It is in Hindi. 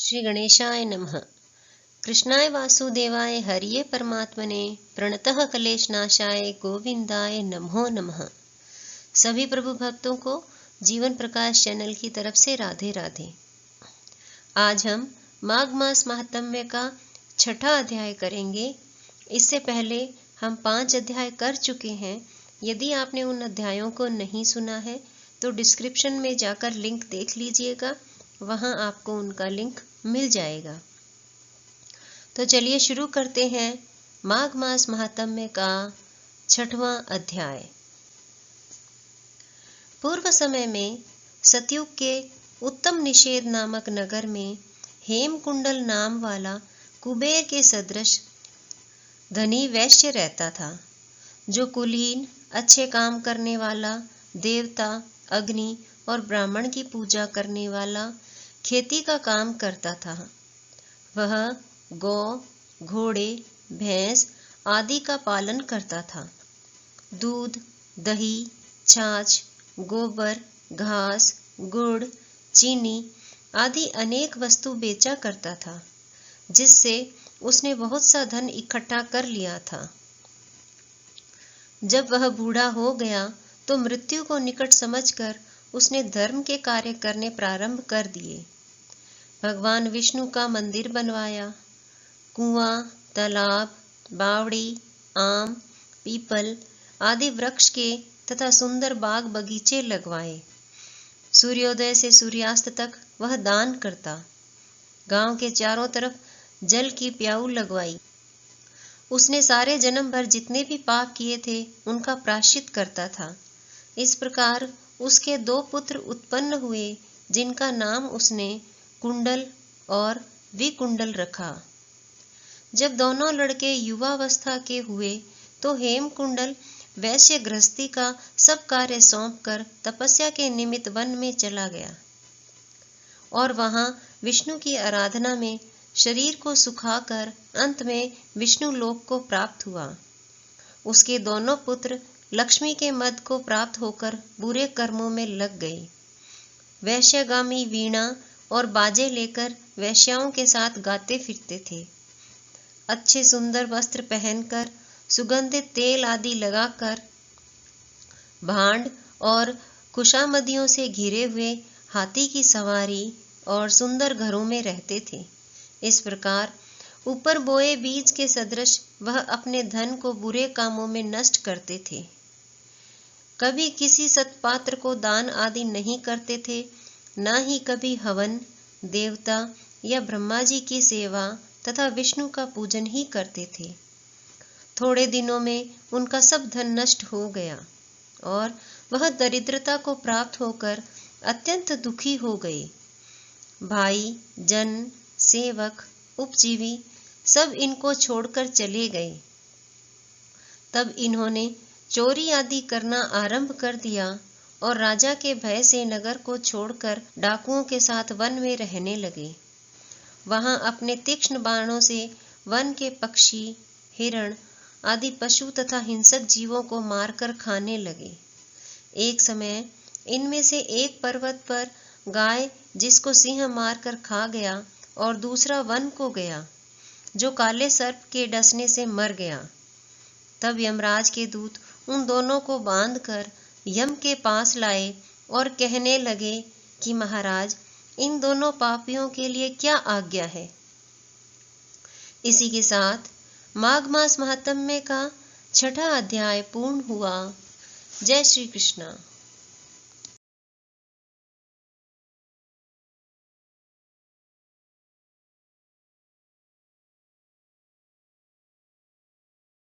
श्री गणेशाय नमः। कृष्णाय वासुदेवाय हरिये परमात्मने प्रणतः कलेशनाशाय गोविंदाय नमो नमः। सभी प्रभु भक्तों को जीवन प्रकाश चैनल की तरफ से राधे राधे। आज हम माघ मास महात्म्य का छठा अध्याय करेंगे। इससे पहले हम 5 अध्याय कर चुके हैं। यदि आपने उन अध्यायों को नहीं सुना है तो डिस्क्रिप्शन में जाकर लिंक देख लीजिएगा, वहां आपको उनका लिंक मिल जाएगा। तो चलिए शुरू करते हैं माघ मास महात्म्य का छठवां अध्याय। पूर्व समय में सतयुग के उत्तम निषेध नामक नगर में हेमकुंडल नाम वाला कुबेर के सदृश धनी वैश्य रहता था, जो कुलीन, अच्छे काम करने वाला, देवता, अग्नि और ब्राह्मण की पूजा करने वाला, खेती का काम करता था। वह गौ, घोड़े, भैंस आदि का पालन करता था। दूध, दही, छाछ, गोबर, घास, गुड़, चीनी आदि अनेक वस्तु बेचा करता था, जिससे उसने बहुत सा धन इकट्ठा कर लिया था। जब वह बूढ़ा हो गया तो मृत्यु को निकट समझकर उसने धर्म के कार्य करने प्रारंभ कर दिए। भगवान विष्णु का मंदिर बनवाया, कुआं, तालाब, बावड़ी, आम, पीपल आदि वृक्ष के तथा सुंदर बाग बगीचे लगवाए। सूर्योदय से सूर्यास्त तक वह दान करता। गांव के चारों तरफ जल की प्याऊ लगवाई। उसने सारे जन्म भर जितने भी पाप किए थे उनका प्रायश्चित करता था। इस प्रकार उसके 2 पुत्र उत्पन्न हुए, जिनका नाम उसने कुंडल और विकुंडल रखा। जब दोनों लड़के युवावस्था के हुए तो हेमकुंडल वैश्य गृहस्थी का सब कार्य सौंपकर तपस्या के निमित्त वन में चला गया और वहां विष्णु की आराधना में शरीर को सुखाकर अंत में विष्णु लोक को प्राप्त हुआ। उसके दोनों पुत्र लक्ष्मी के मद को प्राप्त होकर बुरे कर्मों में लग गए। वैश्यगामी वीणा और बाजे लेकर वैश्याओं के साथ गाते फिरते थे। अच्छे सुंदर वस्त्र पहनकर, सुगंधित तेल आदि लगाकर, भांड और खुशामदियों से घिरे हुए हाथी की सवारी और सुंदर घरों में रहते थे। इस प्रकार ऊपर बोए बीज के सदृश वह अपने धन को बुरे कामों में नष्ट करते थे। कभी किसी सत्पात्र को दान आदि नहीं करते थे, न ही कभी हवन, देवता या ब्रह्मा जी की सेवा तथा विष्णु का पूजन ही करते थे। थोड़े दिनों में उनका सब धन नष्ट हो गया और वह दरिद्रता को प्राप्त होकर अत्यंत दुखी हो गए। भाई, जन, सेवक, उपजीवी सब इनको छोड़कर चले गए। तब इन्होंने चोरी आदि करना आरंभ कर दिया और राजा के भय से नगर को छोड़कर डाकुओं के साथ वन में रहने लगे। वहां अपने तीक्ष्ण बाणों से वन के पक्षी, हिरण आदि पशु तथा हिंसक जीवों को मारकर खाने लगे। एक समय इनमें से एक पर्वत पर गाय, जिसको सिंह मारकर खा गया, और दूसरा वन को गया, जो काले सर्प के डसने से मर गया। तब यमराज के दूत उन दोनों को बांधकर यम के पास लाए और कहने लगे कि महाराज, इन दोनों पापियों के लिए क्या आज्ञा है। इसी के साथ माघ मास महात्म्य का छठा अध्याय पूर्ण हुआ। जय श्री कृष्ण।